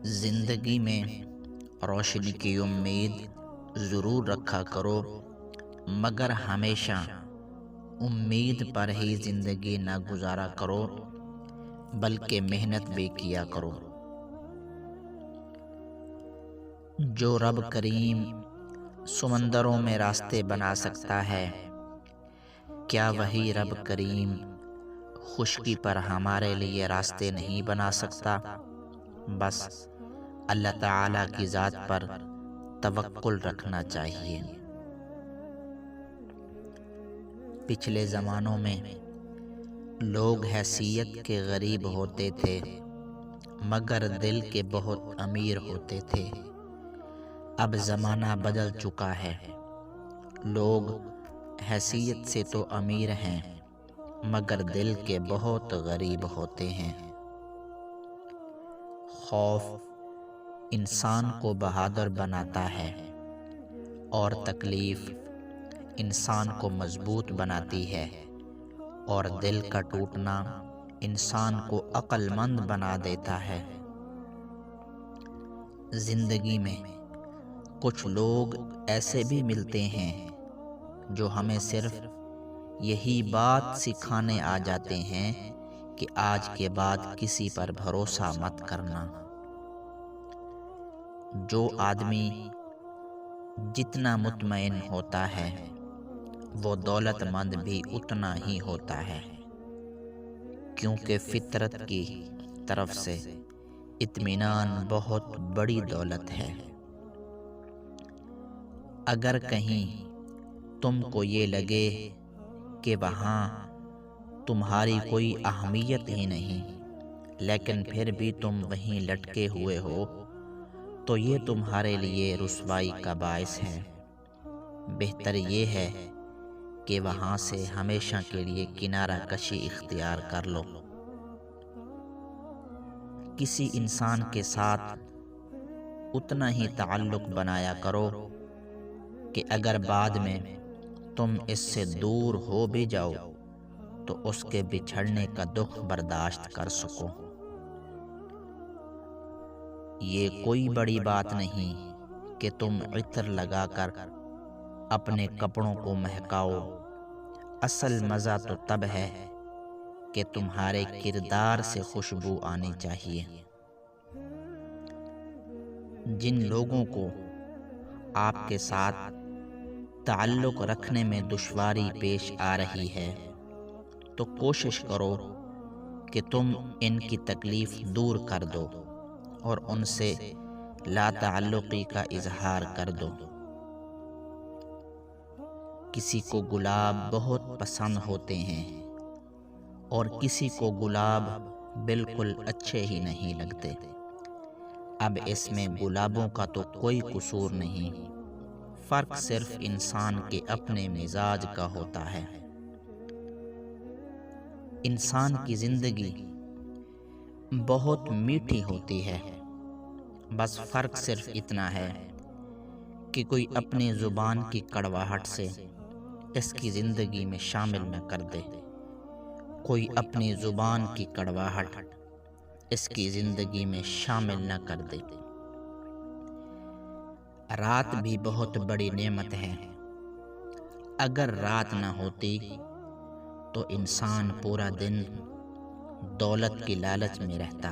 زندگی میں روشنی کی امید ضرور رکھا کرو، مگر ہمیشہ امید پر ہی زندگی نہ گزارا کرو، بلکہ محنت بھی کیا کرو۔ جو رب کریم سمندروں میں راستے بنا سکتا ہے، کیا وہی رب کریم خشکی پر ہمارے لیے راستے نہیں بنا سکتا؟ بس اللہ تعالیٰ کی ذات پر توکل رکھنا چاہیے۔ پچھلے زمانوں میں لوگ حیثیت کے غریب ہوتے تھے، مگر دل کے بہت امیر ہوتے تھے۔ اب زمانہ بدل چکا ہے، لوگ حیثیت سے تو امیر ہیں، مگر دل کے بہت غریب ہوتے ہیں۔ خوف انسان کو بہادر بناتا ہے، اور تکلیف انسان کو مضبوط بناتی ہے، اور دل کا ٹوٹنا انسان کو عقل مند بنا دیتا ہے۔ زندگی میں کچھ لوگ ایسے بھی ملتے ہیں جو ہمیں صرف یہی بات سکھانے آ جاتے ہیں کہ آج کے بعد کسی پر بھروسہ مت کرنا۔ جو آدمی جتنا مطمئن ہوتا ہے، وہ دولت مند بھی اتنا ہی ہوتا ہے، کیونکہ فطرت کی طرف سے اطمینان بہت بڑی دولت ہے۔ اگر کہیں تم کو یہ لگے کہ وہاں تمہاری کوئی اہمیت ہی نہیں، لیکن پھر بھی تم وہیں لٹکے ہوئے ہو، تو یہ تمہارے لیے رسوائی کا باعث ہے۔ بہتر یہ ہے کہ وہاں سے ہمیشہ کے لیے کنارہ کشی اختیار کر لو۔ کسی انسان کے ساتھ اتنا ہی تعلق بنایا کرو کہ اگر بعد میں تم اس سے دور ہو بھی جاؤ تو اس کے بچھڑنے کا دکھ برداشت کر سکو۔ یہ کوئی بڑی بات نہیں کہ تم عطر لگا کر اپنے کپڑوں کو مہکاؤ، اصل مزہ تو تب ہے کہ تمہارے کردار سے خوشبو آنی چاہیے۔ جن لوگوں کو آپ کے ساتھ تعلق رکھنے میں دشواری پیش آ رہی ہے، تو کوشش کرو کہ تم ان کی تکلیف دور کر دو اور ان سے لا تعلقی کا اظہار کر دو۔ کسی کو گلاب بہت پسند ہوتے ہیں اور کسی کو گلاب بالکل اچھے ہی نہیں لگتے۔ اب اس میں گلابوں کا تو کوئی قصور نہیں، فرق صرف انسان کے اپنے مزاج کا ہوتا ہے۔ انسان کی زندگی بہت میٹھی ہوتی ہے، بس فرق صرف اتنا ہے کہ کوئی اپنی زبان کی کڑواہٹ سے اس کی زندگی میں شامل نہ کر دے، کوئی اپنی زبان کی کڑواہٹ اس کی زندگی میں شامل نہ کر دے۔ رات بھی بہت بڑی نعمت ہے، اگر رات نہ ہوتی تو انسان پورا دن دولت کی لالچ میں رہتا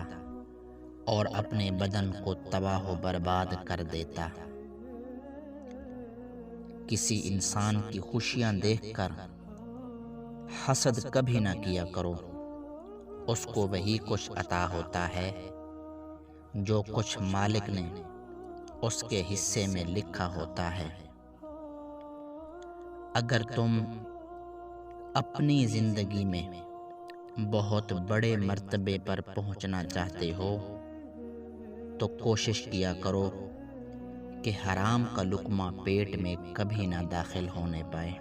اور اپنے بدن کو تباہ و برباد کر دیتا۔ کسی انسان کی خوشیاں دیکھ کر حسد کبھی نہ کیا کرو، اس کو وہی کچھ عطا ہوتا ہے جو کچھ مالک نے اس کے حصے میں لکھا ہوتا ہے۔ اگر تم اپنی زندگی میں بہت بڑے مرتبے پر پہنچنا چاہتے ہو تو کوشش کیا کرو کہ حرام کا لقمہ پیٹ میں کبھی نہ داخل ہونے پائے۔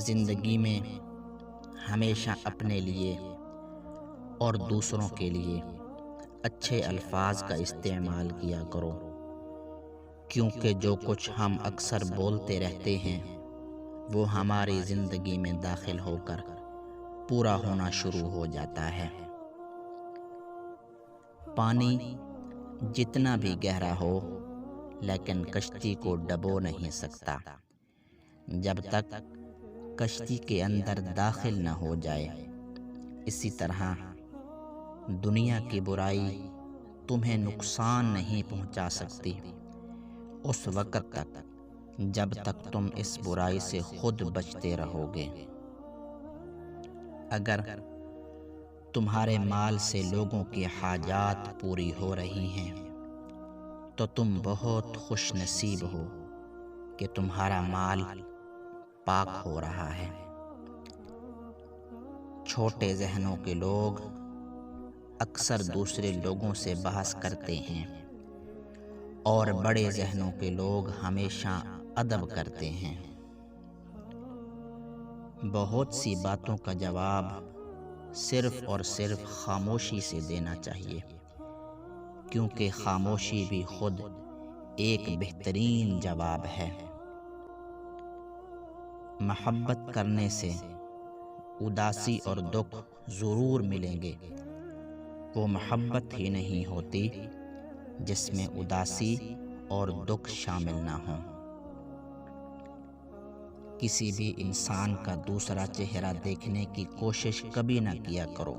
زندگی میں ہمیشہ اپنے لیے اور دوسروں کے لیے اچھے الفاظ کا استعمال کیا کرو، کیونکہ جو کچھ ہم اکثر بولتے رہتے ہیں وہ ہماری زندگی میں داخل ہو کر پورا ہونا شروع ہو جاتا ہے۔ پانی جتنا بھی گہرا ہو لیکن کشتی کو ڈبو نہیں سکتا جب تک کشتی کے اندر داخل نہ ہو جائے۔ اسی طرح دنیا کی برائی تمہیں نقصان نہیں پہنچا سکتی اس وقت تک جب تک تم اس برائی سے خود بچتے رہو گے۔ اگر تمہارے مال سے لوگوں کی حاجات پوری ہو رہی ہیں تو تم بہت خوش نصیب ہو کہ تمہارا مال پاک ہو رہا ہے۔ چھوٹے ذہنوں کے لوگ اکثر دوسرے لوگوں سے بحث کرتے ہیں اور بڑے ذہنوں کے لوگ ہمیشہ ادب کرتے ہیں۔ بہت سی باتوں کا جواب صرف اور صرف خاموشی سے دینا چاہیے، کیونکہ خاموشی بھی خود ایک بہترین جواب ہے۔ محبت کرنے سے اداسی اور دکھ ضرور ملیں گے، وہ محبت ہی نہیں ہوتی جس میں اداسی اور دکھ شامل نہ ہوں۔ کسی بھی انسان کا دوسرا چہرہ دیکھنے کی کوشش کبھی نہ کیا کرو،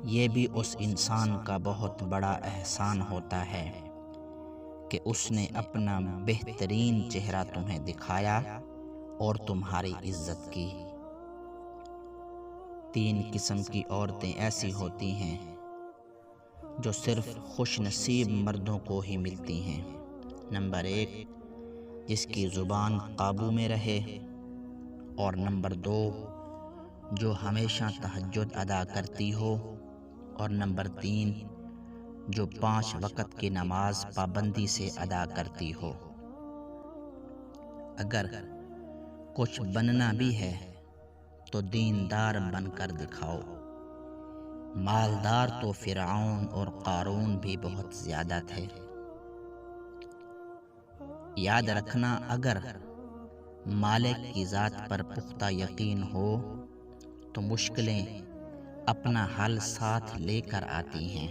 یہ بھی اس انسان کا بہت بڑا احسان ہوتا ہے کہ اس نے اپنا بہترین چہرہ تمہیں دکھایا اور تمہاری عزت کی۔ 3 قسم کی عورتیں ایسی ہوتی ہیں جو صرف خوش نصیب مردوں کو ہی ملتی ہیں۔ نمبر 1، جس کی زبان قابو میں رہے، اور نمبر 2، جو ہمیشہ تہجد ادا کرتی ہو، اور نمبر 3، جو 5 وقت کی نماز پابندی سے ادا کرتی ہو۔ اگر کچھ بننا بھی ہے تو دیندار بن کر دکھاؤ۔ مالدار تو فرعون اور قارون بھی بہت زیادہ تھے۔ یاد رکھنا، اگر مالک کی ذات پر پختہ یقین ہو تو مشکلیں اپنا حل ساتھ لے کر آتی ہیں۔